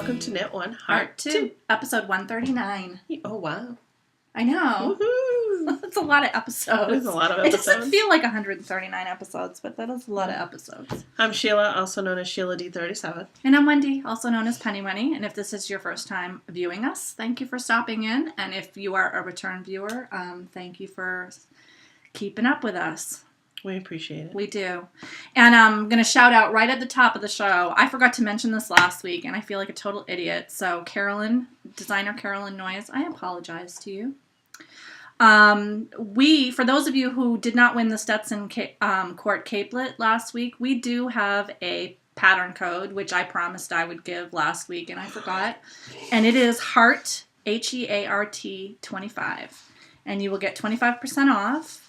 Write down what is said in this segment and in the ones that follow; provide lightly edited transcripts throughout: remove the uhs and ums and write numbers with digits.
welcome to Knit One, Part 2, episode 139. Oh, wow. I know. Woohoo! That's a lot of episodes. There's a lot of episodes. It doesn't feel like 139 episodes, but that is a lot of episodes. I'm Sheila, also known as Sheila D37. And I'm Wendy, also known as Penny Wenny. And if this is your first time viewing us, thank you for stopping in. And if you are a return viewer, thank you for keeping up with us. We appreciate it. We do. And I'm going to shout out right at the top of the show. I forgot to mention this last week, and I feel like a total idiot. So Carolyn, designer Carolyn Noyes, I apologize to you. For those of you who did not win the Stetson Court Capelet last week, we do have a pattern code, which I promised I would give last week, and I forgot. And it is HEART, HEART 25. And you will get 25% off.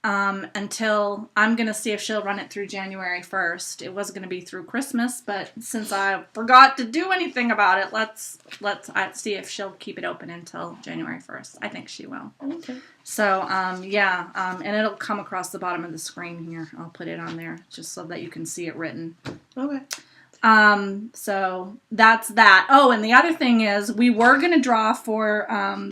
Until I'm going to see if she'll run it through January 1st. It was going to be through Christmas, but since I forgot to do anything about it, let's see if she'll keep it open until January 1st. I think she will. Okay. So, and it'll come across the bottom of the screen here. I'll put it on there just so that you can see it written. Okay. So that's that. Oh, and the other thing is we were going to draw for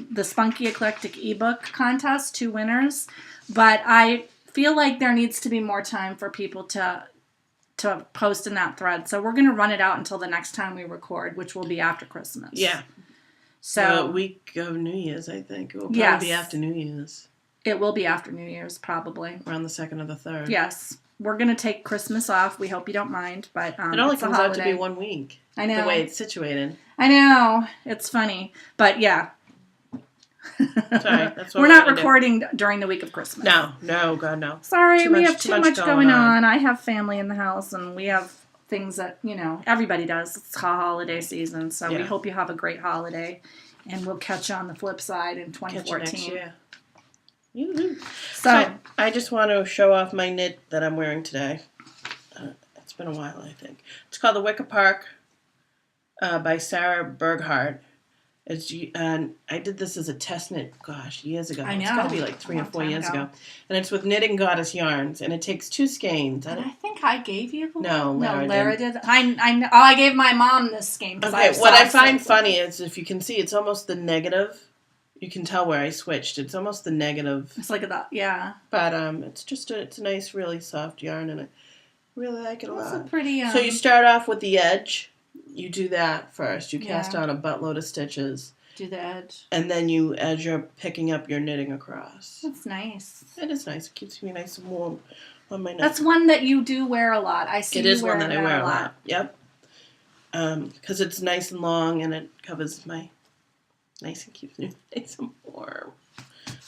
the Spunky Eclectic ebook contest, 2 winners. But I feel like there needs to be more time for people to post in that thread. So we're going to run it out until the next time we record, which will be after Christmas. Yeah. So a week of New Year's, I think. It will probably be after New Year's. It will be after New Year's, probably. Around the 2nd or the 3rd. Yes. We're going to take Christmas off. We hope you don't mind. But it only comes out to be 1 week. I know. The way it's situated. I know. It's funny. But yeah. Sorry, that's what we're not recording during the week of Christmas. No, God, no. Sorry, we have too much going on. I have family in the house, and we have things that, everybody does. It's holiday season, so we hope you have a great holiday, and we'll catch you on the flip side in 2014. Catch you next year. So, I just want to show off my knit that I'm wearing today. It's been a while, I think. It's called The Wicker Park by Sarah Berghardt. I did this as a test knit, years ago. I know. It's got to be like 3 or 4 years ago. And it's with Knitting Goddess yarns, and it takes 2 skeins. And I think I gave you the No, Lara did. I gave my mom this skein. Okay, what I find funny is if you can see, it's almost the negative. You can tell where I switched. It's almost the negative. It's like that, yeah. But it's a nice, really soft yarn, and I really like it a lot. It's a pretty. So you start off with the edge. You do that first. You cast on a buttload of stitches. Do the edge. And then as you're picking up, you're knitting across. That's nice. It is nice. It keeps me nice and warm on my neck. That's one that you do wear a lot. I see. It is one that I wear a lot. Yep. Because it's nice and long and it covers my nice and keeps me nice and warm.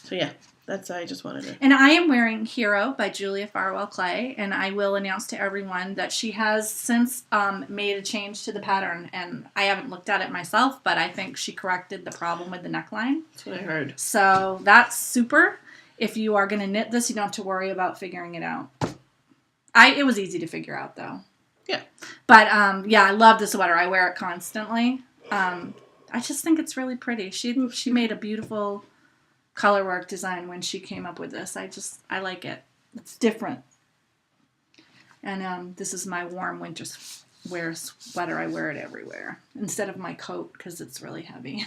So yeah. I just wanted to. And I am wearing Hero by Julia Farwell Clay, and I will announce to everyone that she has since made a change to the pattern, and I haven't looked at it myself, but I think she corrected the problem with the neckline. That's what I heard. So that's super. If you are going to knit this, you don't have to worry about figuring it out. It was easy to figure out, though. Yeah. But, I love the sweater. I wear it constantly. I just think it's really pretty. She made a beautiful colorwork design when she came up with this. I like it. It's different. And this is my warm winter wear sweater. I wear it everywhere instead of my coat because it's really heavy.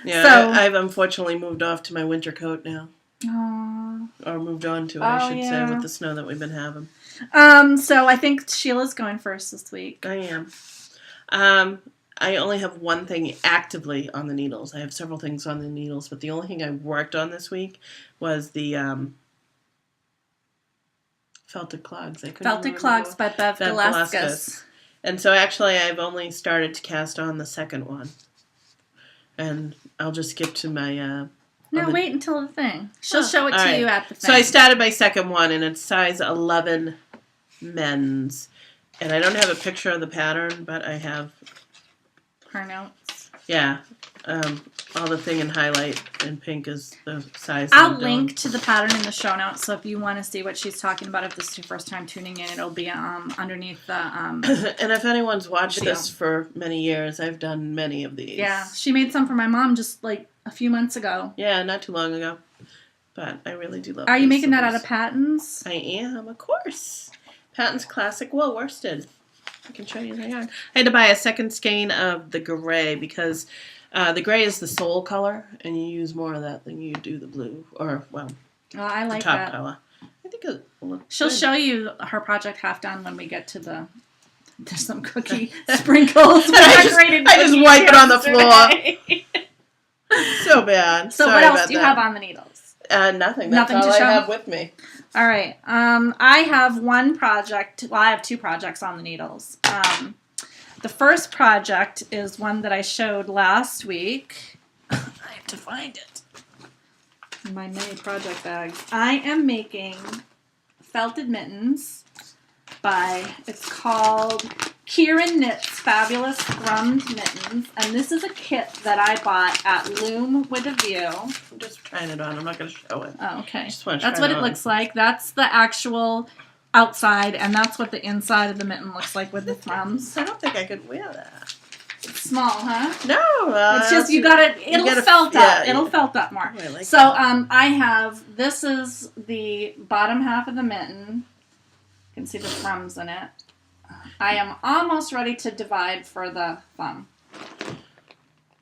Yeah, so, I've unfortunately moved off to my winter coat now. Aww. Or moved on to it, I should say, with the snow that we've been having. So I think Sheila's going first this week. I am. I only have one thing actively on the needles. I have several things on the needles, but the only thing I worked on this week was the felted clogs. Felted Clogs by Bev Gillespie. And so actually I've only started to cast on the second one. And I'll just skip to my... wait until the thing. She'll show it to you at the thing. So I started my second one, and it's size 11 men's. And I don't have a picture of the pattern, but I have... her notes. Yeah. All the thing in highlight in pink is the size. I'll link to the pattern in the show notes, so if you want to see what she's talking about, if this is your first time tuning in, it'll be underneath the and if anyone's watched video. this for many years, I've done many of these. Yeah, she made some for my mom just like a few months ago. Yeah, not too long ago. But I really do love Are you making that out of Patons? I am, of course. Patons Classic wool worsted. I can show you the yarn. I had to buy a second skein of the gray because the gray is the soul color, and you use more of that than you do the blue, or, well, I like the top that. color. I think it looks She'll good. show you her project half done when we get to the... There's some cookie sprinkles. I just wipe it on the floor. So bad. So Sorry what else about do you that. have on the needles? Nothing. That's Nothing all to I show? have with me. All right. I have one project. Well, I have two projects on the needles. The first project is one that I showed last week. I have to find it in my mini project bags. I am making felted mittens it's called Kieran Knits Fabulous Thrummed Mittens, and this is a kit that I bought at Loom with a View. I'm just trying it on. I'm not going to show it. Oh, okay. Just want to That's try what it on. looks like. That's the actual outside, and that's what the inside of the mitten looks like with the thumbs. I don't think I could wear that. It's small, huh? No. It's just you gotta. It'll felt up. It'll felt up more. I like So that. I have. This is the bottom half of the mitten. You can see the thumbs in it. I am almost ready to divide for the thumb.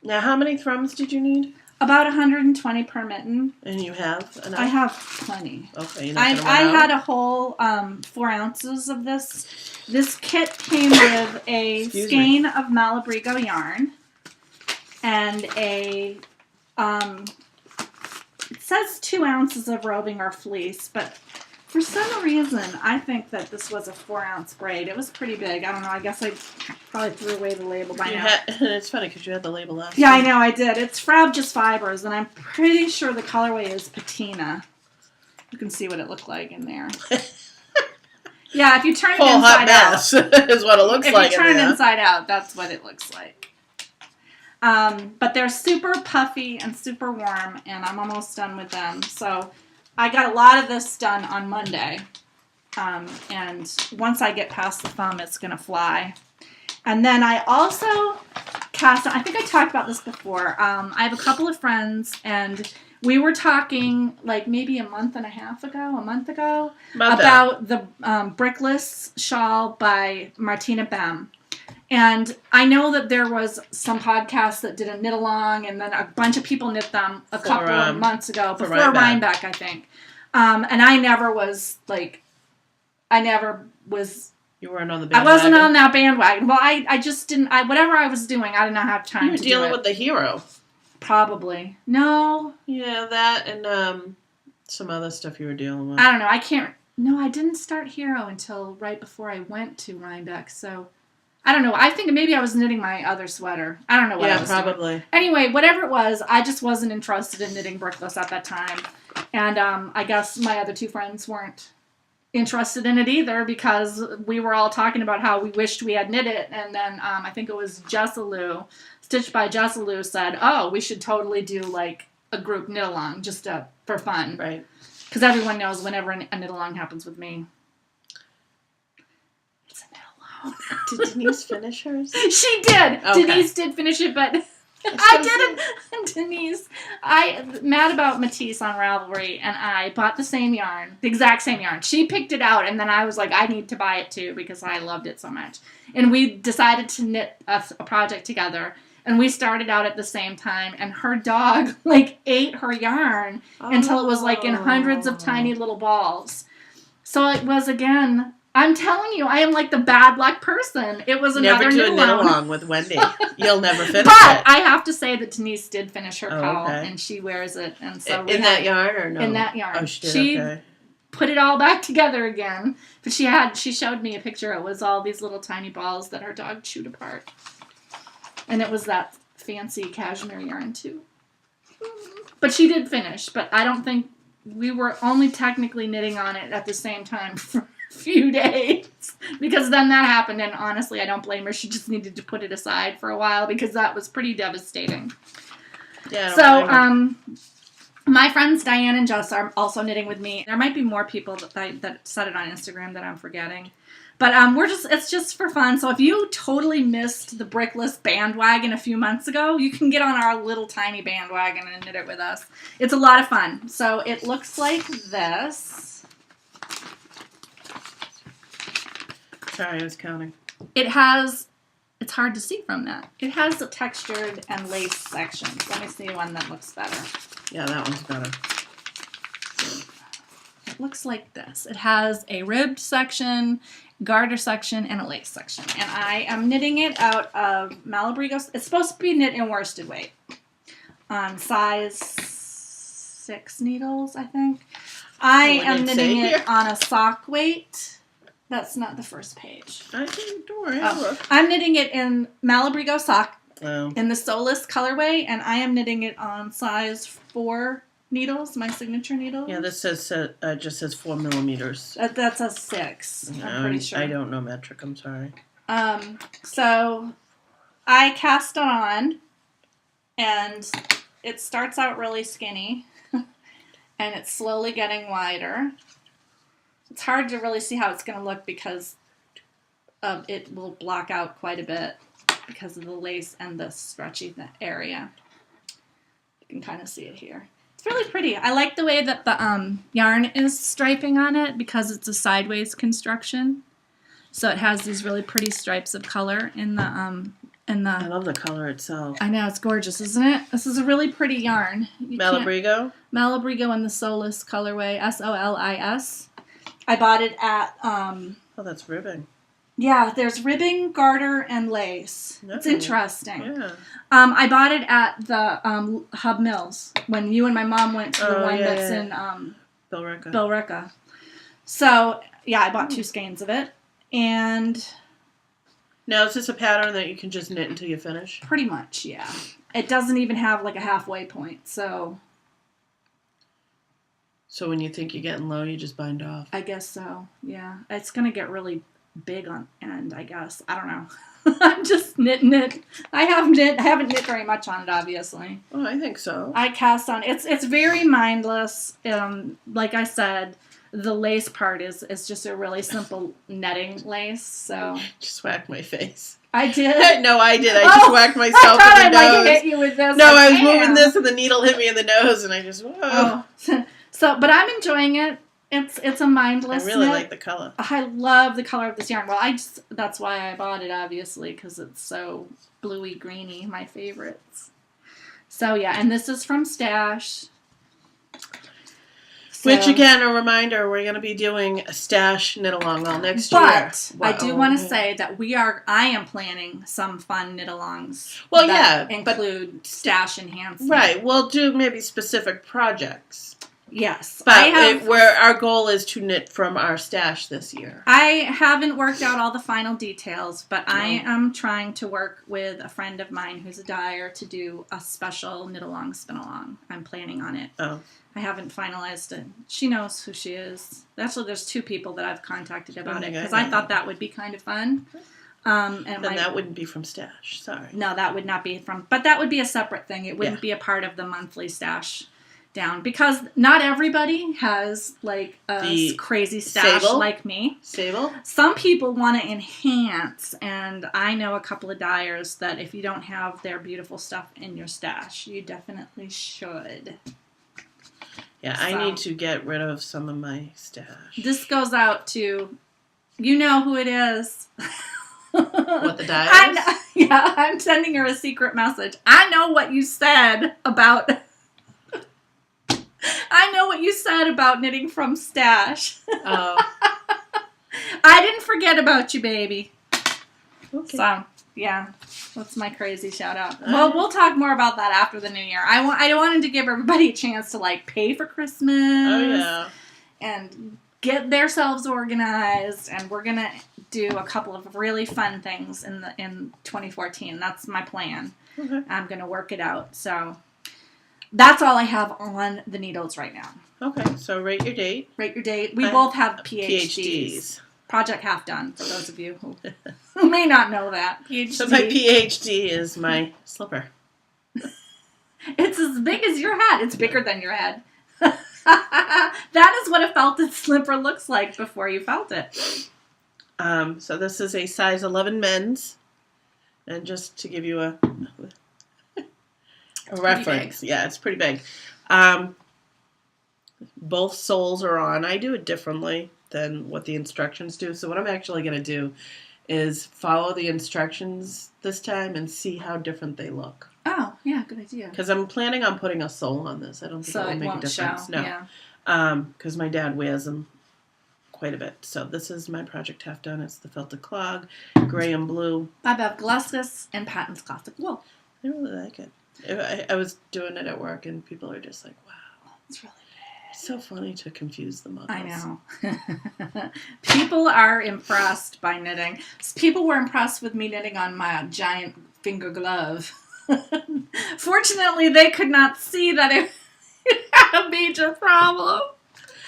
Now, how many thrums did you need? About 120 per mitten. And you have enough? I have plenty. Okay, you're not gonna run I out? had a whole 4 ounces of this. This kit came with a skein of Malabrigo yarn and a it says 2 ounces of roving or fleece, but for some reason I think that this was a 4-ounce braid. It was pretty big. I don't know. I guess I probably threw away the label by now. It's funny because you had the label last Yeah, I time. know, I did. It's Frabjous Fibers, and I'm pretty sure the colorway is patina. You can see what it looked like in there. Yeah, if you turn it Whole hot inside out. mess is what it looks like. If you turn in it there. inside out, that's what it looks like. But they're super puffy and super warm, and I'm almost done with them. So I got a lot of this done on Monday. And once I get past the thumb, it's going to fly. And then I also cast on, I think I talked about this before. I have a couple of friends, and we were talking like maybe a month ago, about the Brickless shawl by Martina Bem. And I know that there was some podcasts that did a knit along, and then a bunch of people knit them a couple of months ago, before Rhinebeck, I think. And I never was. You weren't on the bandwagon? I wasn't on that bandwagon. Well, I just didn't. Whatever I was doing, I did not have time to do it. You were dealing with the hero. Probably. No. Yeah, that and some other stuff you were dealing with. I don't know. I can't. No, I didn't start Hero until right before I went to Rhinebeck, so I don't know. I think maybe I was knitting my other sweater. I don't know what I was probably. doing. Anyway, whatever it was, I just wasn't interested in knitting Brickless at that time. And I guess my other 2 friends weren't interested in it either, because we were all talking about how we wished we had knit it. And then I think it was Jessalou, Stitched by Jessalou, said, oh, we should totally do like a group knit along just for fun. Right. Because everyone knows whenever a knit along happens with me, it's a knit along. Did Denise finish hers? She did. Okay. Denise did finish it, but I didn't. Denise, mad about Matisse on Ravelry, and I bought the same yarn, the exact same yarn. She picked it out, and then I was like, I need to buy it too because I loved it so much. And we decided to knit a project together. And we started out at the same time, and her dog, ate her yarn until it was, in hundreds of tiny little balls. So it was, again, I'm telling you, I am, the bad luck person. It was another Never do a knit along. along with Wendy. You'll never finish But it. I have to say that Denise did finish her cowl, okay. and she wears it. And so in that yarn or no? In that yarn. Oh, she did, okay. Put it all back together again. But she showed me a picture. It was all these little tiny balls that her dog chewed apart. And it was that fancy cashmere yarn too. But she did finish, but I don't think we were only technically knitting on it at the same time for a few days, because then that happened, and honestly I don't blame her. She just needed to put it aside for a while because that was pretty devastating. Yeah. So my friends Diane and Jess are also knitting with me. There might be more people that said it on Instagram that I'm forgetting. But it's just for fun. So if you totally missed the Brickless bandwagon a few months ago, you can get on our little tiny bandwagon and knit it with us. It's a lot of fun. So it looks like this. Sorry, I was counting. It has, it's hard to see from that. It has the textured and lace sections. Let me see one that looks better. Yeah, that one's better. It looks like this. It has a ribbed section, garter section, and a lace section. And I am knitting it out of Malabrigo. It's supposed to be knit in worsted weight on size 6 needles, I think. I am knitting it on a sock weight. That's not the first page. I think, don't worry, I'm knitting it in Malabrigo sock Oh. in the Solus colorway, and I am knitting it on size 4 needles, my signature needle. Yeah, this says just says 4 millimeters. That's a 6. I'm pretty sure. I don't know metric. I'm sorry. So I cast it on, and it starts out really skinny, and it's slowly getting wider. It's hard to really see how it's going to look because it will block out quite a bit because of the lace and the stretchy area. You can kind of see it here. It's really pretty. I like the way that the yarn is striping on it because it's a sideways construction. So it has these really pretty stripes of color in the I love the color itself. I know, it's gorgeous, isn't it? This is a really pretty yarn. Malabrigo? Malabrigo in the Solis colorway, Solis. I bought it at Oh, that's ribbing. Yeah, there's ribbing, garter, and lace. It's interesting. Yeah. I bought it at the Hub Mills when you and my mom went to the one that's in Billerica. So, yeah, I bought 2 skeins of it. And now, is this a pattern that you can just knit until you finish? Pretty much, yeah. It doesn't even have like a halfway point, so... So when you think you're getting low, you just bind off? I guess so, yeah. It's going to get really big on end, I guess. I don't know. I'm just knitting it. I haven't knit very much on it, obviously. Oh, I think so. I cast on. It's very mindless. Like I said, the lace part is just a really simple netting lace. So just whacked my face. I did. No, I did. I just whacked myself in the nose. Hit you with this. No, I was moving this, and the needle hit me in the nose, and I just whoa. Oh. So, but I'm enjoying it. It's a mindless. I really knit. like the color. I love the color of this yarn. Well, that's why I bought it, obviously, because it's so bluey greeny, my favorites. So yeah, and this is from Stash. So, which again, a reminder, we're going to be doing a Stash knit along all next year. But I do want to say that I am planning some fun knit alongs. Well, that include Stash enhancement. Right, we'll do maybe specific projects. Yes. But where our goal is to knit from our stash this year. I haven't worked out all the final details, but I am trying to work with a friend of mine who's a dyer to do a special knit along, spin along. I'm planning on it. Oh. I haven't finalized it. She knows who she is. Actually, there's 2 people that I've contacted about it because I thought that would be kind of fun. And that wouldn't be from Stash. Sorry. No, that would not be from. But that would be a separate thing. It wouldn't be a part of the monthly Stash down because not everybody has like a crazy stash like me. Sable? Some people want to enhance, and I know a couple of dyers that if you don't have their beautiful stuff in your stash, you definitely should. Yeah, I need to get rid of some of my stash. This goes out to, you know who it is. What, the dyers? Yeah, I'm sending her a secret message. I know what you said about... I know what you said about knitting from Stash. Oh. I didn't forget about you, baby. Okay. So, yeah, that's my crazy shout out. Well, we'll talk more about that after the new year. I wanted to give everybody a chance to like pay for Christmas. Oh yeah. And get themselves organized, and we're gonna do a couple of really fun things in 2014. That's my plan. Okay. I'm gonna work it out. So. That's all I have on the needles right now. Okay, so rate your date. Rate your date. We both have PhDs. Project half done, for those of you who may not know that. PhD. So my PhD is my slipper. It's as big as your head. It's bigger than your head. That is what a felted slipper looks like before you felt it. So this is a size 11 men's. And just to give you a reference. Yeah, it's pretty big. Both soles are on. I do it differently than what the instructions do. So what I'm actually going to do is follow the instructions this time and see how different they look. Oh, yeah, good idea. Because I'm planning on putting a sole on this. I don't think So it will it make a won't difference. show. No. Yeah. Because my dad wears them quite a bit. So this is my project half done. It's the felted clog, gray and blue. By Baubles and Patton's Classic Wool. I really like it. I was doing it at work, and people are just like, wow. It's really It's so funny to confuse the models. I know. People are impressed by knitting. People were impressed with me knitting on my giant finger glove. Fortunately, they could not see that it had a major problem.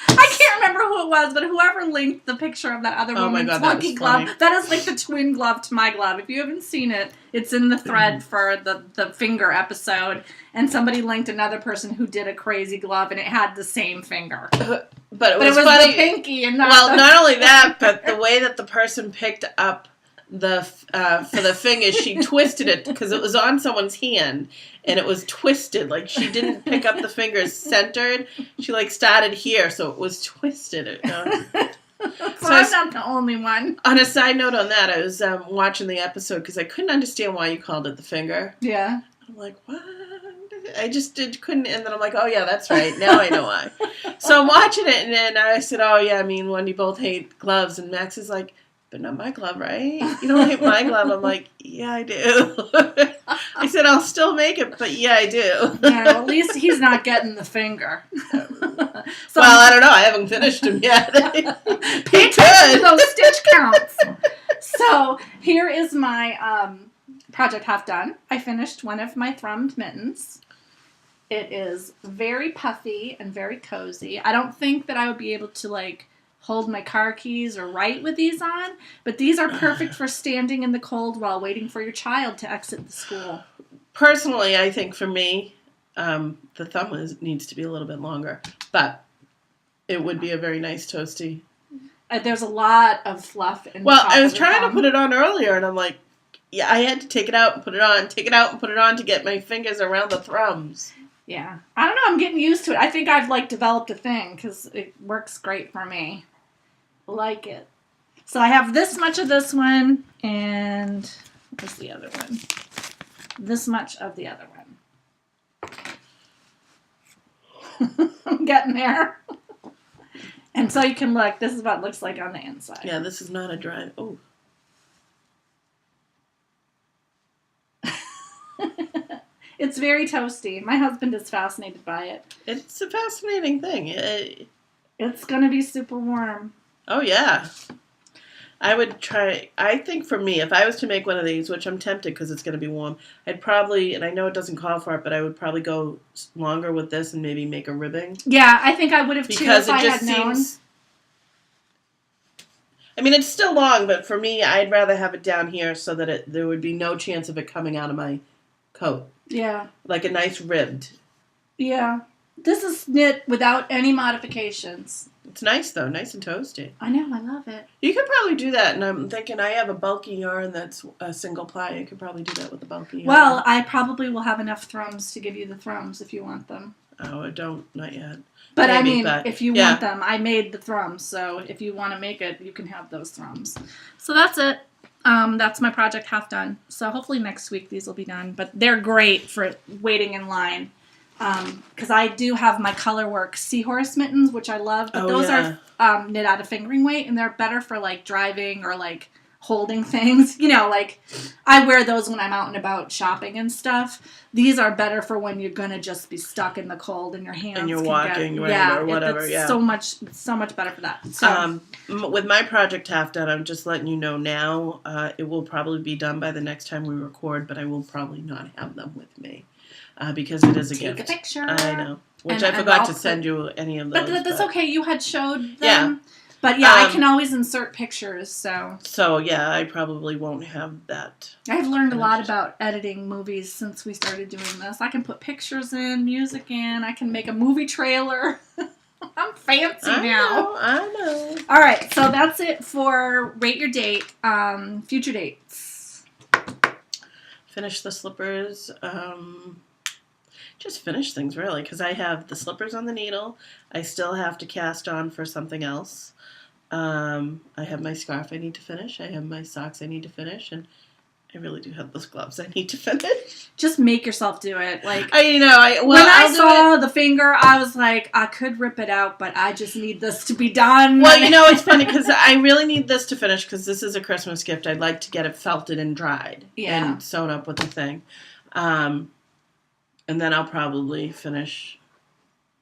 I can't remember who it was, but whoever linked the picture of that other woman's funky glove, that is like the twin glove to my glove. If you haven't seen it, it's in the thread for the finger episode, and somebody linked another person who did a crazy glove, and it had the same finger. But it was the funny. pinky and not not only that, but the way that the person picked up the for the fingers, she twisted it because it was on someone's hand and it was twisted. Like she didn't pick up the fingers centered. She like started here, so it was twisted. So I'm not the only one. On a side note on that, I was watching the episode because I couldn't understand why you called it the finger. Yeah. I'm like, what? I just couldn't, and then I'm like, oh yeah, that's right. Now I know why. So I'm watching it, and then I said, oh yeah, me and Wendy both hate gloves, and Max is like, but not my glove, right? You don't hate my glove. I'm like, yeah, I do. I said, I'll still make it, but yeah, I do. Yeah, well, at least he's not getting the finger. So, well, I don't know. I haven't finished him yet. Pay attention to those stitch counts. So here is my project half done. I finished one of my Thrummed mittens. It is very puffy and very cozy. I don't think that I would be able to like hold my car keys or write with these on, but these are perfect for standing in the cold while waiting for your child to exit the school. Personally, I think for me, the thumb needs to be a little bit longer, but it would be a very nice toasty. There's a lot of fluff in Well, the top I was of the trying thumb. to put it on earlier, and I'm like, yeah, I had to take it out and put it on, take it out and put it on to get my fingers around the thrums. Yeah. I don't know. I'm getting used to it. I think I've like developed a thing because it works great for me. Like it. So I have this much of this one and what's the other one? This much of the other one. I'm getting there. And so you can look. This is what it looks like on the inside. Yeah, this is not a dry. Oh. It's very toasty. My husband is fascinated by it. It's a fascinating thing. It's going to be super warm. Oh, yeah. I would try. I think for me, if I was to make one of these, which I'm tempted because it's going to be warm, I'd probably, and I know it doesn't call for it, but I would probably go longer with this and maybe make a ribbing. Yeah, I think I would have too because if it I just had known. seems. I mean, it's still long, but for me, I'd rather have it down here so that there would be no chance of it coming out of my coat. Yeah. Like a nice ribbed. Yeah. This is knit without any modifications. It's nice, though. Nice and toasty. I know. I love it. You could probably do that, and I'm thinking I have a bulky yarn that's a single ply. You could probably do that with a bulky yarn. Well, I probably will have enough thrums to give you the thrums if you want them. Oh, I don't. Not yet. But Maybe, I mean, but, if you want them, I made the thrums, so if you want to make it, you can have those thrums. So that's it. That's my project half done. So hopefully next week these will be done. But they're great for waiting in line. Because I do have my Colorwork Seahorse mittens, which I love. But those are knit out of fingering weight, and they're better for like driving or like holding things. You know, like I wear those when I'm out and about shopping and stuff. These are better for when you're gonna just be stuck in the cold and your hands and you're can walking, get, right, or whatever. It's so much better for that. So with my project half done, I'm just letting you know now. It will probably be done by the next time we record, but I will probably not have them with me because it is a gift. Take a picture. I know, which I forgot to send you any of those. But that's okay. You had showed them. Yeah. But yeah, I can always insert pictures, so. So yeah, I probably won't have that. I've learned a lot about editing movies since we started doing this. I can put pictures in, music in, I can make a movie trailer. I'm fancy now. I know. All right, so that's it for Rate Your Date, future dates. Finish the slippers. Just finish things really, because I have the slippers on the needle. I still have to cast on for something else. I have my scarf I need to finish. I have my socks I need to finish, and I really do have those gloves I need to finish. Just make yourself do it. Like when I saw the finger, I was like, I could rip it out, but I just need this to be done. Well, it's funny because I really need this to finish because this is a Christmas gift. I'd like to get it felted and dried and sewn up with the thing. And then I'll probably finish.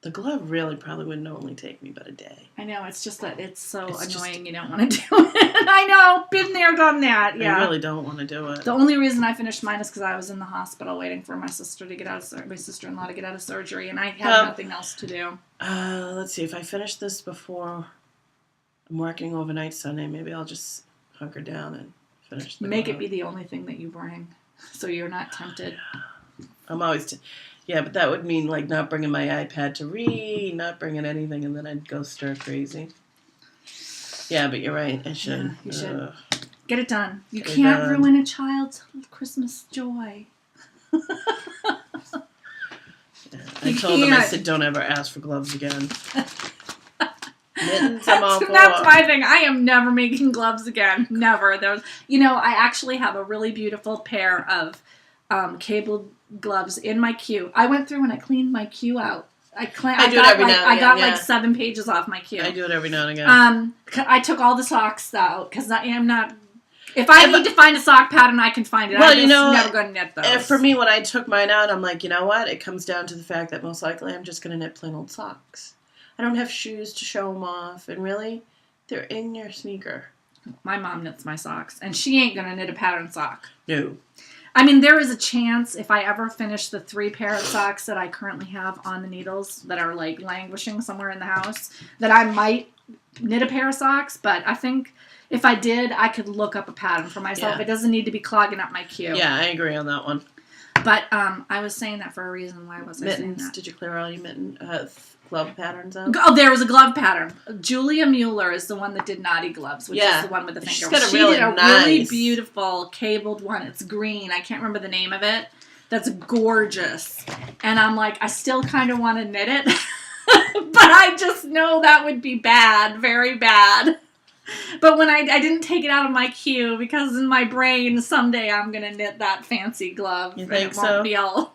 The glove really probably wouldn't only take me but a day. I know, it's just that it's so annoying you don't want to do it. I know, been there, done that, yeah. I really don't want to do it. The only reason I finished mine is because I was in the hospital waiting for my sister-in-law to get out of surgery, and I had nothing else to do. Let's see, if I finish this before I'm working overnight Sunday, maybe I'll just hunker down and finish the Make glove. it be the only thing that you bring, so you're not tempted. I'm always... Yeah, but that would mean, like, not bringing my iPad to read, not bringing anything, and then I'd go stir crazy. Yeah, but you're right. I should. Yeah, you should. Get it done. You Get can't ruin a child's Christmas joy. I told them, I said, don't ever ask for gloves again. Mittens, I'm all for. That's my thing. I am never making gloves again. Never. I actually have a really beautiful pair of cabled gloves in my queue. I went through and I cleaned my queue out. I got like 7 pages off my queue. I do it every now and again. I took all the socks out because I am not. If I need to find a sock pattern, I can find it. Well, I'm never going to knit those. For me, when I took mine out, I'm like, you know what? It comes down to the fact that most likely I'm just going to knit plain old socks. I don't have shoes to show them off, and really, they're in your sneaker. My mom knits my socks, and she ain't going to knit a pattern sock. No. I mean, there is a chance if I ever finish the 3 pair of socks that I currently have on the needles that are like languishing somewhere in the house that I might knit a pair of socks. But I think if I did, I could look up a pattern for myself. Yeah. It doesn't need to be clogging up my queue. Yeah, I agree on that one. But I was saying that for a reason. Why was I saying that? Did you clear all your glove patterns out? Oh, there was a glove pattern. Julia Mueller is the one that did Naughty Gloves, which is the one with the finger. She did a really beautiful cabled one. It's green. I can't remember the name of it. That's gorgeous. And I'm like, I still kind of want to knit it. But I just know that would be bad. Very bad. But when I didn't take it out of my queue because in my brain someday I'm going to knit that fancy glove. You think so? It won't be all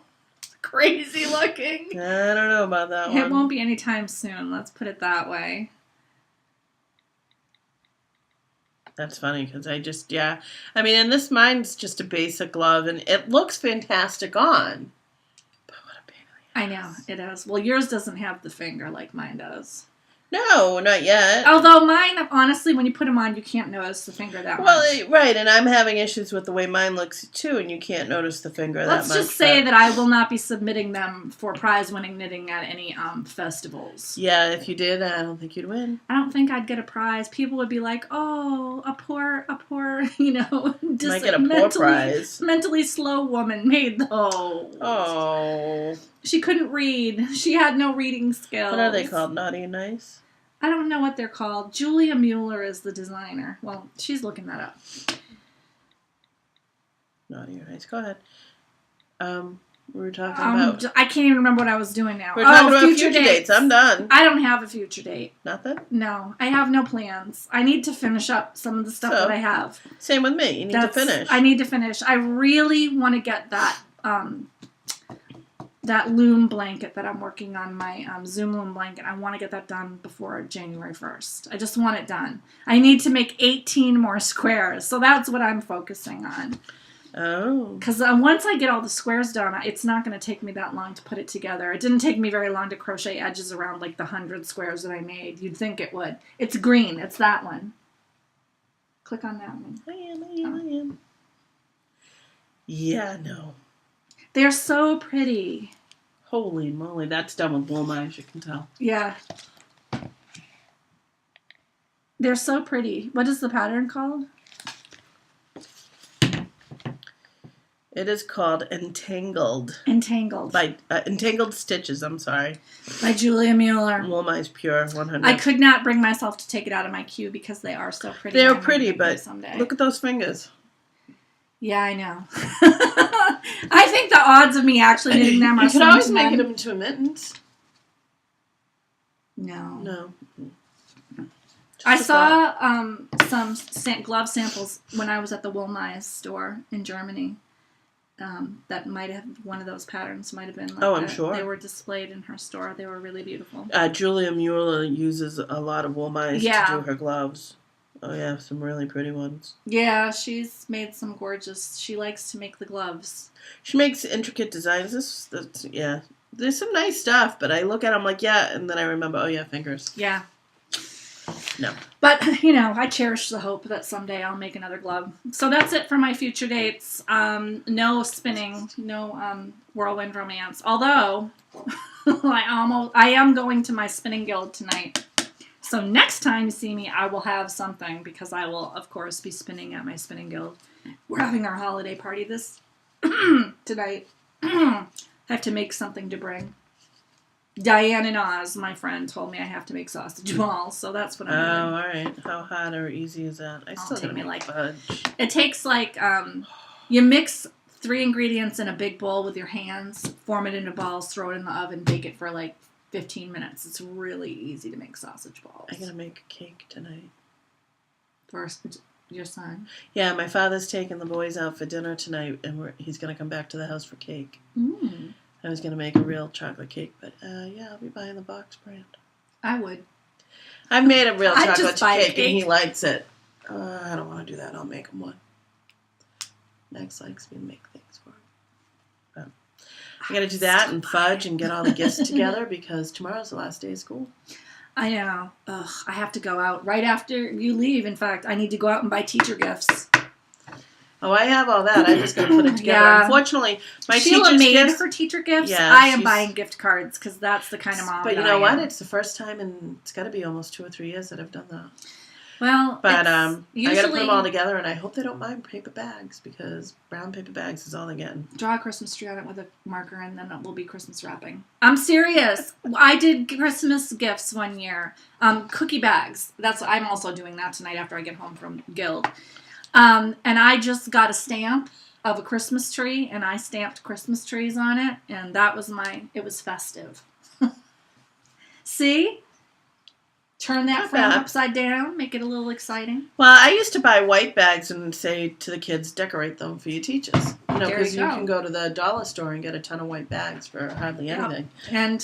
crazy looking. I don't know about that one. It won't be anytime soon. Let's put it that way. That's funny because I mean, and this mine's just a basic glove and it looks fantastic on. But what a pain in the ass. I know, it is. Well, yours doesn't have the finger like mine does. No, not yet. Although mine, honestly, when you put them on, you can't notice the finger that much. Well, right, and I'm having issues with the way mine looks, too, and you can't notice the finger that much. Let's just say that I will not be submitting them for prize-winning knitting at any festivals. Yeah, if you did, I don't think you'd win. I don't think I'd get a prize. People would be like, oh, a poor, might get a poor prize. Mentally slow woman made those. Oh. She couldn't read. She had no reading skills. What are they called? Naughty and Nice? I don't know what they're called. Julia Mueller is the designer. Well, she's looking that up. Naughty or Nice. Go ahead. We were talking about... I can't even remember what I was doing now. We're talking about future dates. I'm done. I don't have a future date. Nothing? No. I have no plans. I need to finish up some of the stuff that I have. Same with me. You need to finish. I need to finish. I really want to get that... that loom blanket that I'm working on, my Zoom loom blanket, I want to get that done before January 1st. I just want it done. I need to make 18 more squares, so that's what I'm focusing on. Oh. Because once I get all the squares done, it's not going to take me that long to put it together. It didn't take me very long to crochet edges around like the 100 squares that I made. You'd think it would. It's green. It's that one. Click on that one. I am. Yeah, no. They're so pretty. Holy moly, that's done with wool knives, you can tell. Yeah. They're so pretty. What is the pattern called? It is called Entangled. Entangled. By Entangled Stitches, I'm sorry. By Julia Mueller. Wool knives pure, 100. I could not bring myself to take it out of my queue because they are so pretty. They're pretty, but look at those fingers. Yeah, I know. I think the odds of me actually knitting them are you could always make them into mittens. No. I saw some glove samples when I was at the Wollmeise store in Germany. That might have one of those patterns might have been like I'm sure. They were displayed in her store. They were really beautiful. Julia Mueller uses a lot of Wollmeise to do her gloves. Oh yeah, some really pretty ones. Yeah, she's made some gorgeous. She likes to make the gloves. She makes intricate designs. There's some nice stuff, but I look at them like, yeah, and then I remember, oh yeah, fingers. Yeah. No. But, I cherish the hope that someday I'll make another glove. So that's it for my future dates. No spinning, no whirlwind romance. Although, I am going to my spinning guild tonight. So next time you see me, I will have something because I will, of course, be spinning at my spinning guild. We're having our holiday party this tonight. I have to make something to bring. Diane and Oz, my friend, told me I have to make sausage balls, so that's what I'm doing. Oh, all right. How hard or easy is that? I still gotta make fudge. It takes you mix 3 ingredients in a big bowl with your hands, form it into balls, throw it in the oven, bake it for 15 minutes. It's really easy to make sausage balls. I'm gonna make a cake tonight. For your son? Yeah, my father's taking the boys out for dinner tonight, and he's gonna come back to the house for cake. Mm. I was going to make a real chocolate cake, but I'll be buying the box brand. I would. I've made a real chocolate cake, and he likes it. I don't want to do that. I'll make him one. Max likes me to make things for him. But I got to do that and fudge and get all the gifts together because tomorrow's the last day of school. I know. Ugh, I have to go out right after you leave. In fact, I need to go out and buy teacher gifts. Oh, I have all that. I just got to put it together. Yeah. Unfortunately, my Sheila teacher's made gifts... her teacher gifts. Yeah, I am buying gift cards because that's the kind of mom But you know what? It's the first time in... It's got to be almost 2 or 3 years that I've done that. Well, but usually, I got to put them all together, and I hope they don't mind paper bags because brown paper bags is all they're getting. Draw a Christmas tree on it with a marker, and then it will be Christmas wrapping. I'm serious. I did Christmas gifts one year. Cookie bags. I'm also doing that tonight after I get home from Guild. And I just got a stamp of a Christmas tree, and I stamped Christmas trees on it, and that was it was festive. See? Turn that frame upside down, make it a little exciting. Well, I used to buy white bags and say to the kids, decorate them for your teachers. Because you can go to the dollar store and get a ton of white bags for hardly anything.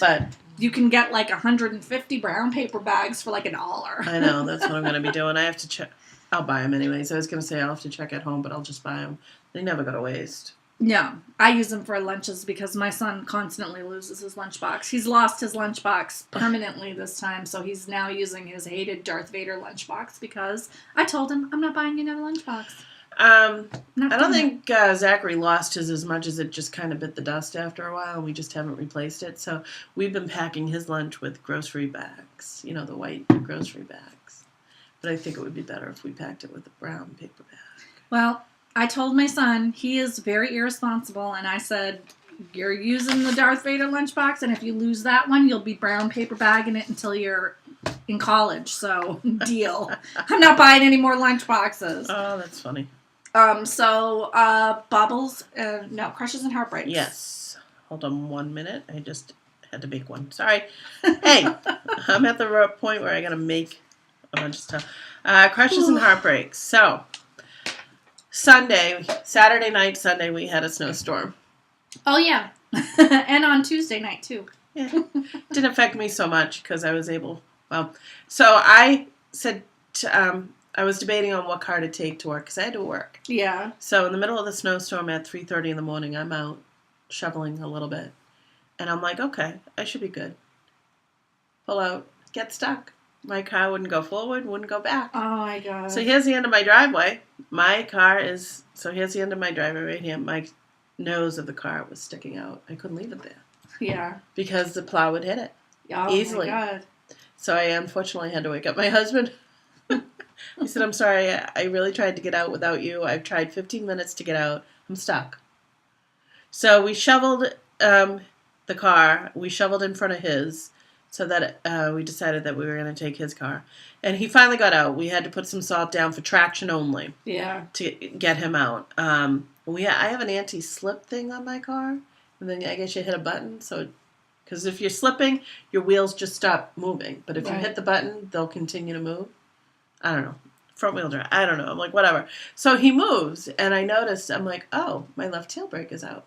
But you can get 150 brown paper bags for $1. I know, that's what I'm going to be doing. I have to check. I'll buy them anyways. I was going to say I'll have to check at home, but I'll just buy them. They never go to waste. No, I use them for lunches because my son constantly loses his lunchbox. He's lost his lunchbox permanently this time, so he's now using his hated Darth Vader lunchbox because I told him I'm not buying another lunchbox. I don't think Zachary lost his as much as it just kind of bit the dust after a while, and we just haven't replaced it. So we've been packing his lunch with grocery bags, the white grocery bags. But I think it would be better if we packed it with a brown paper bag. Well, I told my son, he is very irresponsible, and I said, you're using the Darth Vader lunchbox, and if you lose that one, you'll be brown paper bagging it until you're in college, so deal. I'm not buying any more lunchboxes. Oh, that's funny. Baubles, Crushes and Heartbreaks. Yes. Hold on 1 minute. I just had to make one. Sorry. Hey, I'm at the point where I got to make a bunch of stuff. Crushes and Heartbreaks. So, Saturday night, Sunday, we had a snowstorm. Oh, yeah. And on Tuesday night, too. Yeah. Didn't affect me so much because I was able... so I said... I was debating on what car to take to work because I had to work. Yeah. So in the middle of the snowstorm at 3:30 in the morning, I'm out shoveling a little bit. And I'm like, okay, I should be good. Pull out, get stuck. My car wouldn't go forward, wouldn't go back. Oh, my God. So here's the end of my driveway. Here's the end of my driveway right here. My nose of the car was sticking out. I couldn't leave it there. Yeah. Because the plow would hit it. Easily. Oh, my God. So I unfortunately had to wake up my husband. He said, I'm sorry, I really tried to get out without you. I've tried 15 minutes to get out. I'm stuck. So we shoveled the car. We shoveled in front of his so that we decided that we were going to take his car. And he finally got out. We had to put some salt down for traction only. Yeah. To get him out. I have an anti-slip thing on my car. And then I guess you hit a button. Because if you're slipping, your wheels just stop moving. But if you hit the button, they'll continue to move. I don't know. Front wheel drive. I don't know. I'm like, whatever. So he moves, and I noticed, I'm like, oh, my left tail brake is out.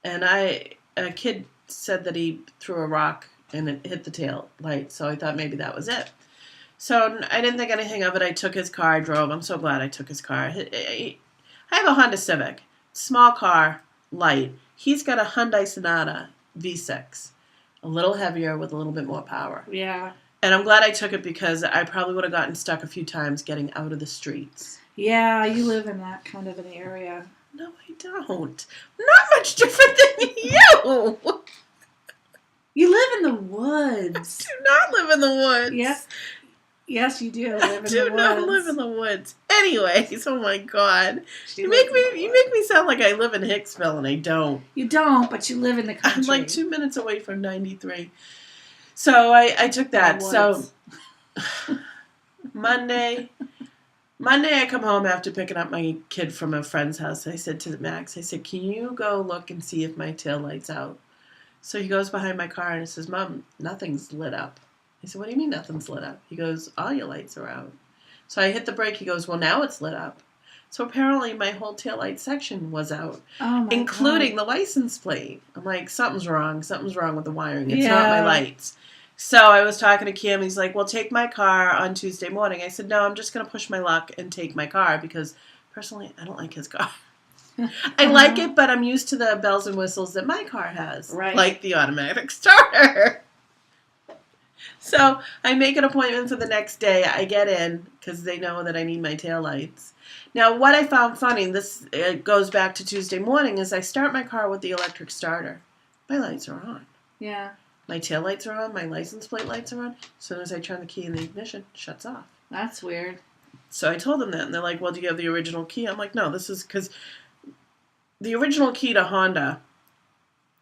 And a kid said that he threw a rock and it hit the tail light, so I thought maybe that was it. So I didn't think anything of it. I took his car, I drove. I'm so glad I took his car. I have a Honda Civic, small car, light. He's got a Hyundai Sonata V6, a little heavier with a little bit more power. Yeah. And I'm glad I took it because I probably would have gotten stuck a few times getting out of the streets. Yeah, you live in that kind of an area. No, I don't. Not much different than you. You live in the woods. I do not live in the woods. Yes. Yes, you do live in the woods. I do not live in the woods. Anyways, oh my God. You make me sound like I live in Hicksville, and I don't. You don't, but you live in the country. I'm like 2 minutes away from 93. So I took that. So Monday I come home after picking up my kid from a friend's house. I said to Max, I said, can you go look and see if my tail light's out? So he goes behind my car and he says, Mom, nothing's lit up. I said, what do you mean nothing's lit up? He goes, all your lights are out. So I hit the brake. He goes, well, now it's lit up. So apparently my whole taillight section was out, including the license plate. I'm like, something's wrong. Something's wrong with the wiring. It's not my lights. So I was talking to Kim. He's like, well, take my car on Tuesday morning. I said, no, I'm just going to push my luck and take my car because personally I don't like his car. I like it, but I'm used to the bells and whistles that my car has, like the automatic starter. So I make an appointment for the next day. I get in because they know that I need my taillights. Now, what I found funny, this goes back to Tuesday morning, is I start my car with the electric starter. My lights are on. Yeah. My taillights are on. My license plate lights are on. As soon as I turn the key in the ignition, it shuts off. That's weird. So I told them that, and they're like, well, do you have the original key? I'm like, no, this is because the original key to Honda,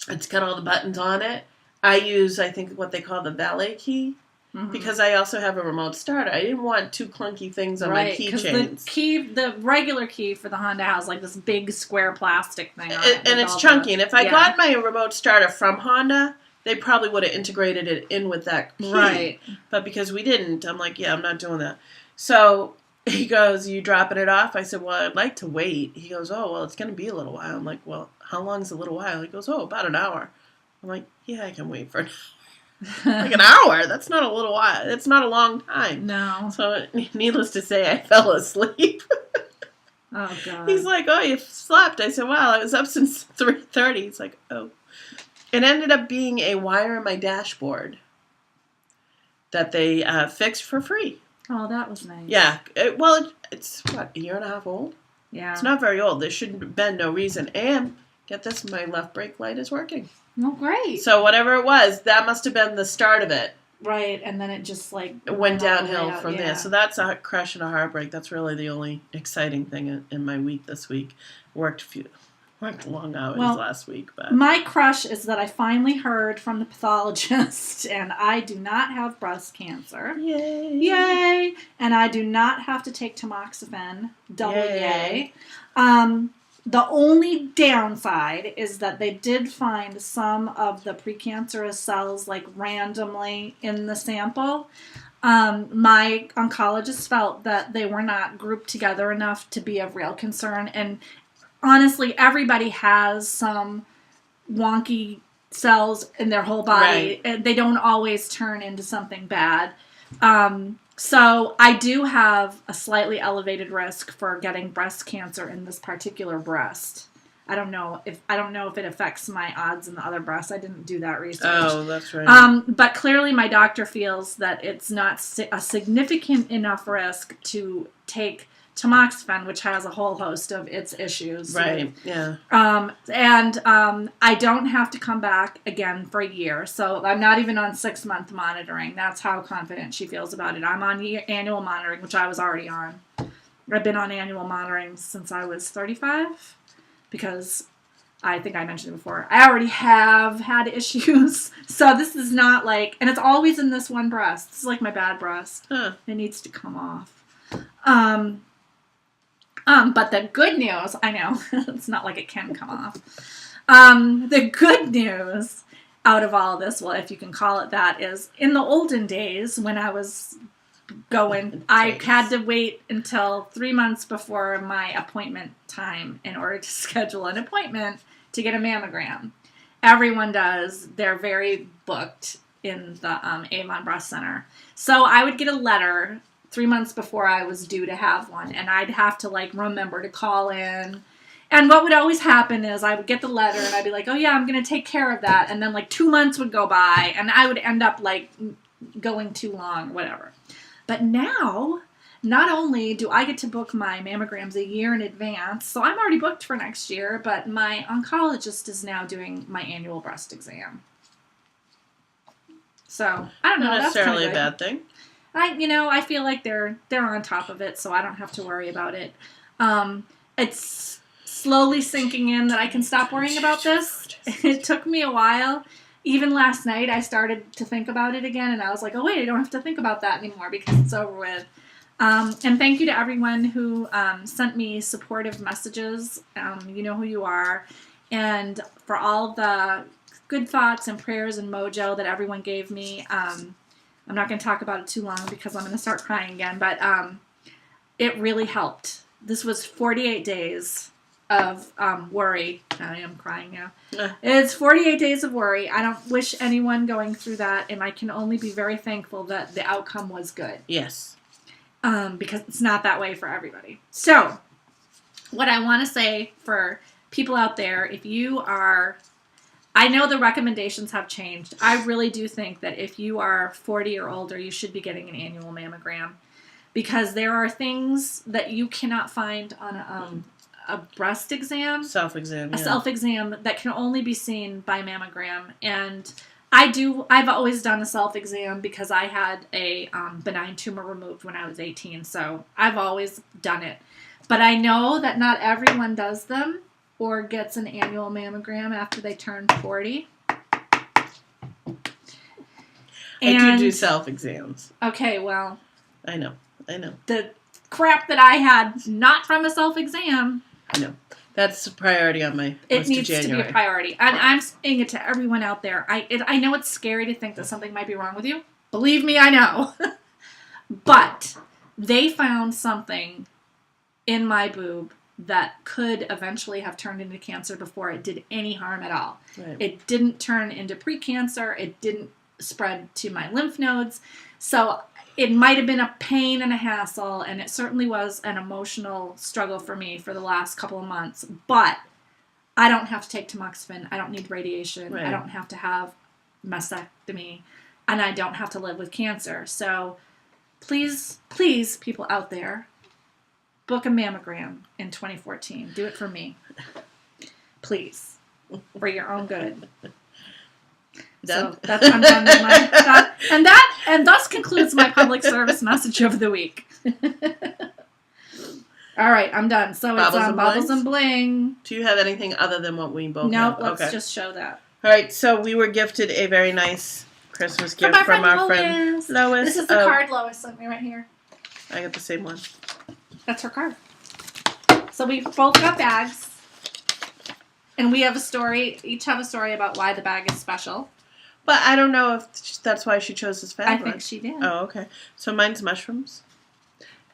it's got all the buttons on it. I use, I think, what they call the valet key. Mm-hmm. Because I also have a remote starter. I didn't want two clunky things on my keychains. The regular key for the Honda has like this big square plastic thing on it. And it's chunky. And if I got my remote starter from Honda, they probably would have integrated it in with that key. Right. But because we didn't, I'm like, yeah, I'm not doing that. So he goes, you dropping it off? I said, well, I'd like to wait. He goes, oh, well, it's going to be a little while. I'm like, well, how long is a little while? He goes, oh, about an hour. I'm like, yeah, I can wait for an hour. Like an hour? That's not a little while. It's not a long time. No. So, needless to say, I fell asleep. Oh, God. He's like, oh, you slept. I said, wow, I was up since 3:30. He's like, oh. It ended up being a wire in my dashboard that they fixed for free. Oh, that was nice. Yeah. It's, what, a year and a half old? Yeah. It's not very old. There shouldn't have been no reason. And, get this, my left brake light is working. Oh, great. So whatever it was, that must have been the start of it. Right, and then it just like it went downhill from there. So that's a crush and a heartbreak. That's really the only exciting thing in my week this week. Worked long hours last week. But my crush is that I finally heard from the pathologist, and I do not have breast cancer. Yay! Yay! And I do not have to take tamoxifen. Double yay! The only downside is that they did find some of the precancerous cells like randomly in the sample. My oncologist felt that they were not grouped together enough to be of real concern. And honestly, everybody has some wonky cells in their whole body. Right. They don't always turn into something bad. So I do have a slightly elevated risk for getting breast cancer in this particular breast. I don't know if it affects my odds in the other breast. I didn't do that research. Oh, that's right. But clearly my doctor feels that it's not a significant enough risk to take tamoxifen, which has a whole host of its issues. Right, yeah. I don't have to come back again for a year, so I'm not even on 6-month monitoring. That's how confident she feels about it. I'm on annual monitoring, which I was already on. I've been on annual monitoring since I was 35, because I think I mentioned it before, I already have had issues. So this is not like, and it's always in this one breast. This is like my bad breast. Huh. It needs to come off. But the good news, I know, it's not like it can come off. The good news out of all this, well, if you can call it that, is in the olden days when I was going. I had to wait until 3 months before my appointment time in order to schedule an appointment to get a mammogram. Everyone does. They're very booked in the Avon Breast Center. So I would get a letter 3 months before I was due to have one, and I'd have to like remember to call in. And what would always happen is I would get the letter and I'd be like, oh yeah, I'm going to take care of that. And then like 2 months would go by and I would end up like going too long, whatever. But now, not only do I get to book my mammograms a year in advance, so I'm already booked for next year, but my oncologist is now doing my annual breast exam. So, I don't know. Not necessarily a bad thing. I feel like they're on top of it, so I don't have to worry about it. It's slowly sinking in that I can stop worrying about this. It took me a while. Even last night, I started to think about it again, and I was like, oh, wait, I don't have to think about that anymore because it's over with. And thank you to everyone who sent me supportive messages. You know who you are. And for all the good thoughts and prayers and mojo that everyone gave me. I'm not going to talk about it too long because I'm going to start crying again, but it really helped. This was 48 days of worry. I am crying now. It's 48 days of worry. I don't wish anyone going through that, and I can only be very thankful that the outcome was good. Yes. Because it's not that way for everybody. So, what I want to say for people out there, if you are... I know the recommendations have changed. I really do think that if you are 40 or older, you should be getting an annual mammogram because there are things that you cannot find on a breast exam. Self-exam, A self-exam that can only be seen by mammogram. And I've always done a self-exam because I had a benign tumor removed when I was 18. So I've always done it. But I know that not everyone does them or gets an annual mammogram after they turn 40. I do self-exams. Okay, well. I know. The crap that I had, not from a self-exam. I know. That's a priority on my It list needs of to January. be a priority. And I'm saying it to everyone out there. I know it's scary to think that something might be wrong with you. Believe me, I know. But they found something in my boob that could eventually have turned into cancer before it did any harm at all. Right. It didn't turn into precancer. It didn't spread to my lymph nodes. So it might have been a pain and a hassle, and it certainly was an emotional struggle for me for the last couple of months. But I don't have to take tamoxifen. I don't need radiation. Right. I don't have to have mastectomy, and I don't have to live with cancer. So please, people out there, book a mammogram in 2014. Do it for me. Please. For your own good. Done? So I'm done with my thought. And thus concludes my public service message of the week. All right, I'm done. So Baubles it's and Baubles Blings? and Bling. Do you have anything other than what we both Nope, have? let's just show that. All right, so we were gifted a very nice Christmas gift from our friend Lois. This is the card Lois sent me right here. I got the same one. That's her card. So we both got bags. And we have a story, each have a story about why the bag is special. But I don't know if that's why she chose this fabric. I think she did. Oh, okay. So mine's mushrooms.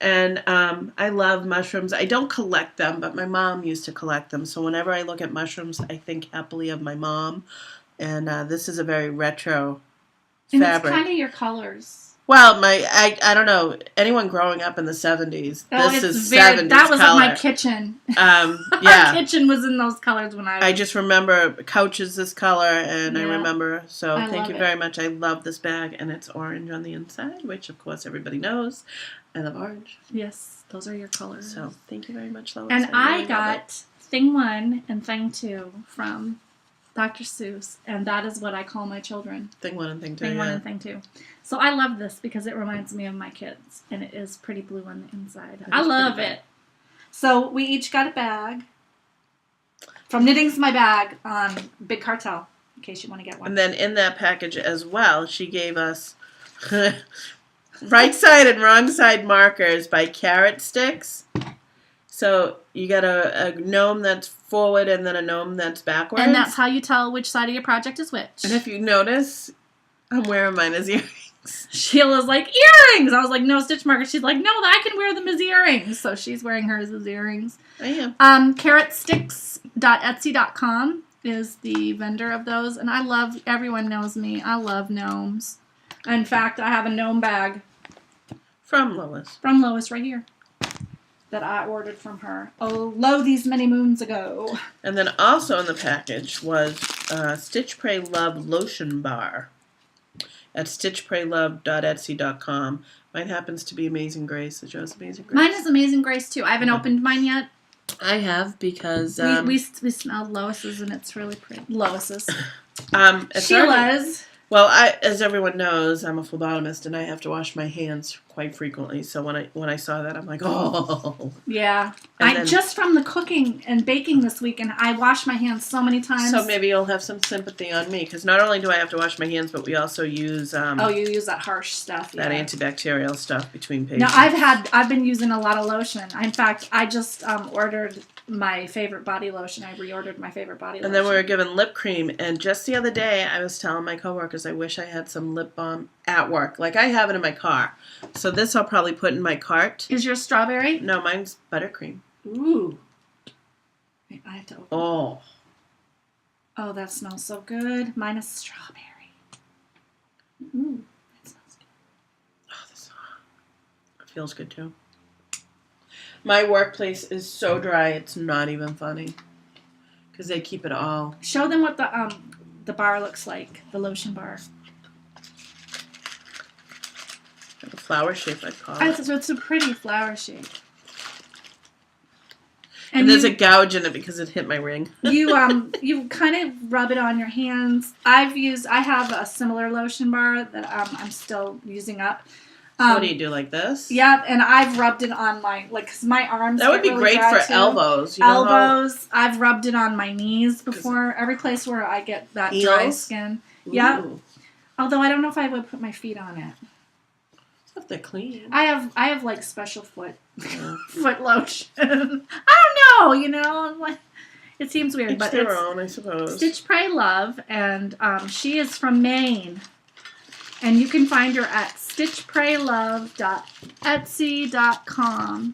And I love mushrooms. I don't collect them, but my mom used to collect them. So whenever I look at mushrooms, I think happily of my mom. And this is a very retro fabric. It's kind of your colors. Well, I don't know, anyone growing up in the 70s, this is 70s that was color. Like my kitchen. Yeah. Our kitchen was in those colors when I just remember couches this color, and Yeah. I remember, so I thank love you it. very much. I love this bag, and it's orange on the inside, which, of course, everybody knows. I love orange. Yes, those are your colors. So, thank you very much, Lois. And I really love got Thing 1 and Thing 2 from Dr. Seuss, and that is what I call my children. it. Thing 1 and Thing 2, Thing 1 yeah. and Thing 2. So I love this because it reminds me of my kids, and it is pretty blue on the inside. It I is love pretty it. So we each got a bag from Knittingsmybag on Big Cartel, in case you want to get one. And then in that package as well, she gave us right side and wrong side markers by Karatstix. So you got a gnome that's forward and then a gnome that's backwards. And that's how you tell which side of your project is which. And if you notice, I'm wearing mine as earrings. Sheila's like, earrings! I was like, no stitch markers. She's like, no, I can wear them as earrings. So she's wearing hers as earrings. I am. Karatstix.etsy.com is the vendor of those. And everyone knows me. I love gnomes. In fact, I have a gnome bag. From Lois. From Lois right here. That I ordered from her. Oh, these many moons ago. And then also in the package was Stitch Pray Love Lotion Bar at stitchpraylove.etsy.com. Mine happens to be Amazing Grace. The Joe's Amazing Grace. Mine is Amazing Grace too. I haven't opened mine yet. I have because we smelled Lois's and it's really pretty. Lois's. Sheila's. Well, as everyone knows, I'm a phlebotomist and I have to wash my hands quite frequently. So when I saw that, I'm like, oh. Yeah. Just from the cooking and baking this weekend, I washed my hands so many times. So maybe you'll have some sympathy on me because not only do I have to wash my hands, but we also use you use that harsh stuff. That antibacterial stuff between pages. No, I've been using a lot of lotion. In fact, I just ordered my favorite body lotion. I reordered my favorite body lotion. And then we were given lip cream. And just the other day, I was telling my coworkers I wish I had some lip balm at work. Like I have it in my car. So this I'll probably put in my cart. Is yours strawberry? No, mine's buttercream. Ooh. Wait, I have to open Oh. Oh, that smells so good. Mine is strawberry. Ooh, that smells good. Oh, it feels good too. My workplace is so dry, it's not even funny. Because they keep it all. Show them what the bar looks like, the lotion bar. Like a flower shape, I'd call it. It's a pretty flower shape. And there's a gouge in it because it hit my ring. You kind of rub it on your hands. I have a similar lotion bar that I'm still using up. So what do you do, like this? Yeah, and I've rubbed it on cause my arms. That would be really great for too. elbows. Elbows. I've rubbed it on my knees before. Every place where I get that dry skin. Yeah. Although I don't know if I would put my feet on it. If they're clean. I have like special foot lotion. I don't know. Like it seems weird, but it's their own, I suppose. Stitch Pray Love, and she is from Maine. And you can find her at stitchpraylove.etsy.com.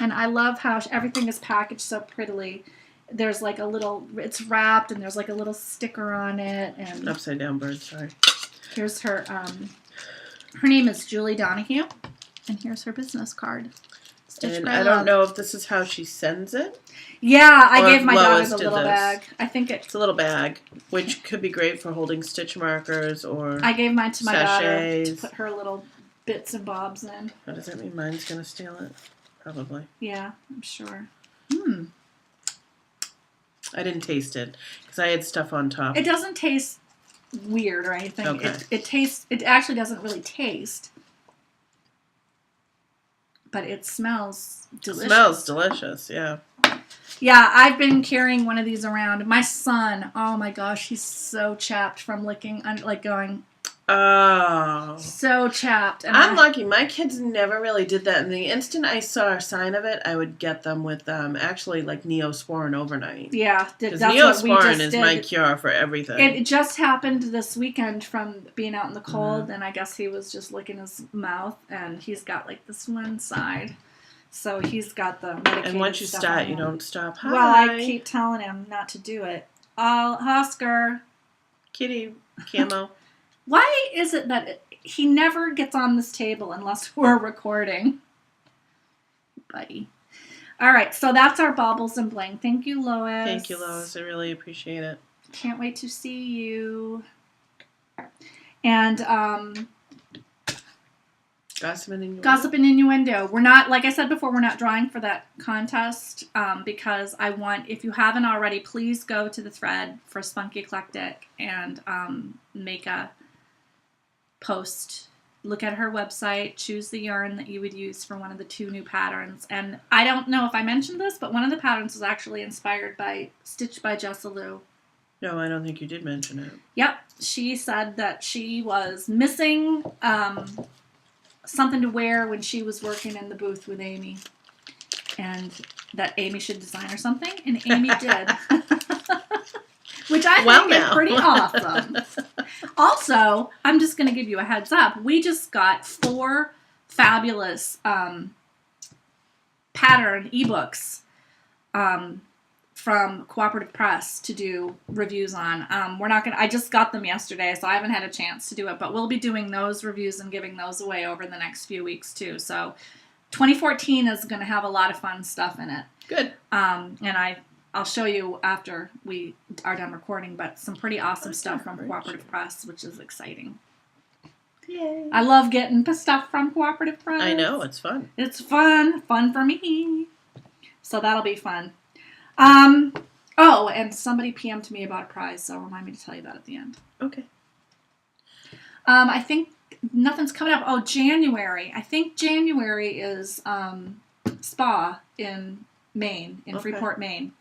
And I love how everything is packaged so prettily. There's like it's wrapped and there's like a little sticker on it. And upside down bird, sorry. Here's her name is Julie Donahue. And here's her business card. And I don't know if this is how she sends it. Yeah, I gave my daughter the little bag. I think it's a little bag, which could be great for holding stitch markers or I gave mine to my sachets. daughter to put her little bits and bobs in. Oh, does that mean mine's going to steal it? Probably. Yeah, I'm sure. I didn't taste it because I had stuff on top. It doesn't taste weird or anything. Okay. It actually doesn't really taste. But it smells delicious. It smells delicious, yeah. Yeah, I've been carrying one of these around. My son, oh my gosh, he's so chapped from licking, going. Oh. So chapped. And I'm lucky. My kids never really did that. And the instant I saw a sign of it, I would get them with actually like Neosporin overnight. Yeah. Because Neosporin is my cure for everything. It just happened this weekend from being out in the cold, and I guess he was just licking his mouth, and he's got like this one side. So he's got the medicated and once you stuff start, on you him. don't stop. Hi. Well, I keep telling him not to do it. Oscar. Kitty, camo. Why is it that he never gets on this table unless we're recording? Buddy. All right, so that's our Baubles and Bling. Thank you, Lois. Thank you, Lois. I really appreciate it. Can't wait to see you. And Gossip and Innuendo. Gossip and Innuendo. We're not, like I said before, we're not drawing for that contest because I want, if you haven't already, please go to the thread for Spunky Eclectic and make a post. Look at her website, choose the yarn that you would use for one of the 2 new patterns. And I don't know if I mentioned this, but one of the patterns was actually inspired by Stitched by Jessalou. No, I don't think you did mention it. Yep. She said that she was missing something to wear when she was working in the booth with Amy. And that Amy should design her something, and Amy did. which I think is pretty awesome. Also, I'm just going to give you a heads up. We just got 4 fabulous pattern ebooks from Cooperative Press to do reviews on. I just got them yesterday, so I haven't had a chance to do it, but we'll be doing those reviews and giving those away over the next few weeks too. So 2014 is going to have a lot of fun stuff in it. Good. And I'll show you after we are done recording, but some pretty awesome stuff from Cooperative Press, which is exciting. Yay. I love getting stuff from Cooperative Press. I know, it's fun. It's fun for me. So that'll be fun. Oh, and somebody PM'd me about a prize, so remind me to tell you that at the end. Okay. I think nothing's coming up. Oh, January. I think January is spa in Maine, in Freeport, Maine.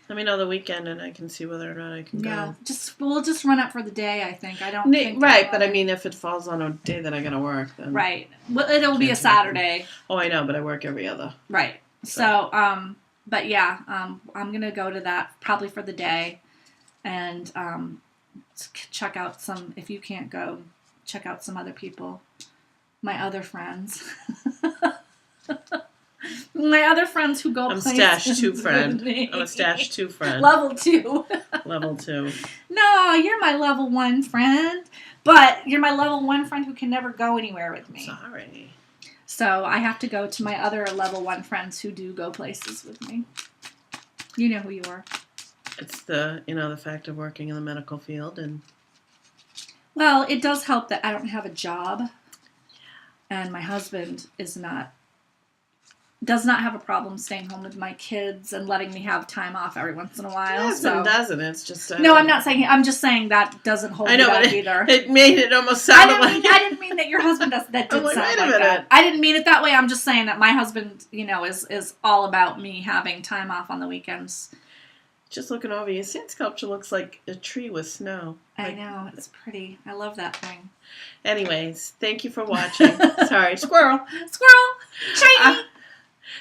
Let me know the weekend, and I can see whether or not I can go. Yeah, we'll just run up for the day. I think think right, but I mean, if it falls on a day that I gotta work, then right. Well, it'll be a Saturday. Oh, I know, but I work every other. Right. So but yeah, I'm gonna go to that probably for the day, and check out some. If you can't go, check out some other people, my other friends. My other friends who go. I'm stash 2 friend. I'm a stash 2 friend. Level 2. Level 2. No, you're my level 1 friend, but you're my level 1 friend who can never go anywhere with me. Sorry. So I have to go to my other level 1 friends who do go places with me. You know who you are. It's the fact of working in the medical field, and well, it does help that I don't have a job, and my husband does not have a problem staying home with my kids and letting me have time off every once in a while. Doesn't. It's just no. I'm not saying. I'm just saying that doesn't hold me back either. It made it almost sound like I didn't mean that your husband does. That did sound like that. I didn't mean it that way. I'm just saying that my husband, is all about me having time off on the weekends. Just looking over, your sand sculpture looks like a tree with snow. I know, it's pretty. I love that thing. Anyways, thank you for watching. Sorry, squirrel. Shiny.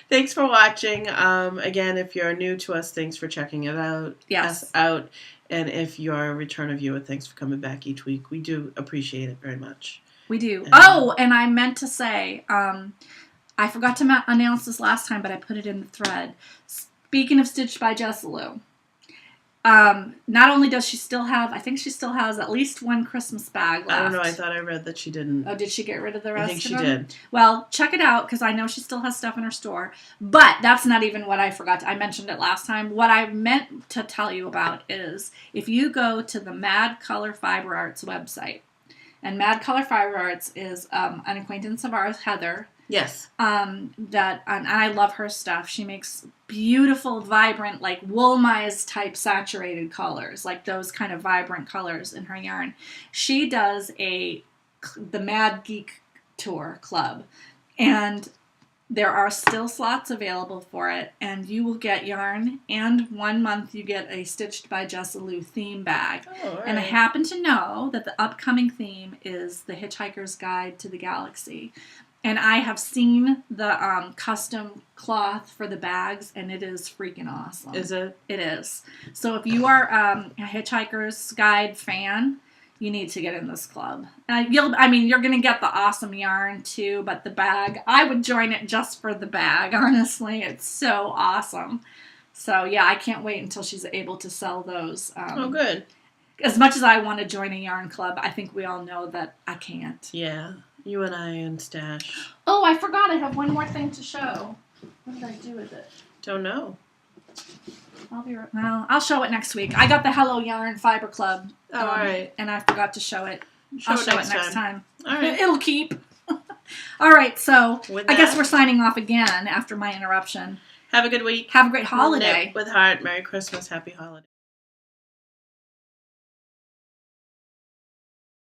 Thanks for watching. Again, if you're new to us, thanks for checking us out. And if you're a return viewer, thanks for coming back each week. We do appreciate it very much. We do. And I meant to say, I forgot to announce this last time, but I put it in the thread. Speaking of Stitched by Jessalou, not only does she still have, I think she still has at least 1 Christmas bag left. I don't know. I thought I read that she didn't. Oh, did she get rid of the rest of them? I think she did. Well, check it out, because I know she still has stuff in her store. But that's not even what I forgot. I mentioned it last time. What I meant to tell you about is if you go to the Mad Color Fiber Arts website, and Mad Color Fiber Arts is an acquaintance of ours, Heather. Yes. And I love her stuff. She makes beautiful, vibrant, like Woolmize type saturated colors, like those kind of vibrant colors in her yarn. She does the Mad Geek Tour Club, and there are still slots available for it, and you will get yarn, and 1 month you get a Stitched by Jessalou theme bag. Oh, all right. And I happen to know that the upcoming theme is The Hitchhiker's Guide to the Galaxy. And I have seen the custom cloth for the bags, and it is freaking awesome. Is it? It is. So if you are a Hitchhiker's Guide fan, you need to get in this club. You're going to get the awesome yarn too, but the bag, I would join it just for the bag, honestly. It's so awesome. So yeah, I can't wait until she's able to sell those. Oh, good. As much as I want to join a yarn club, I think we all know that I can't. Yeah. You and I and Stash. Oh, I forgot. I have one more thing to show. What did I do with it? Don't know. I'll show it next week. I got the Hello Yarn Fiber Club. All right. And I forgot to show it. I'll show it next time. All right. It'll keep. All right. So With I guess that, we're signing off again after my interruption. have a good week. Have a great holiday. With heart. Merry Christmas. Happy holidays.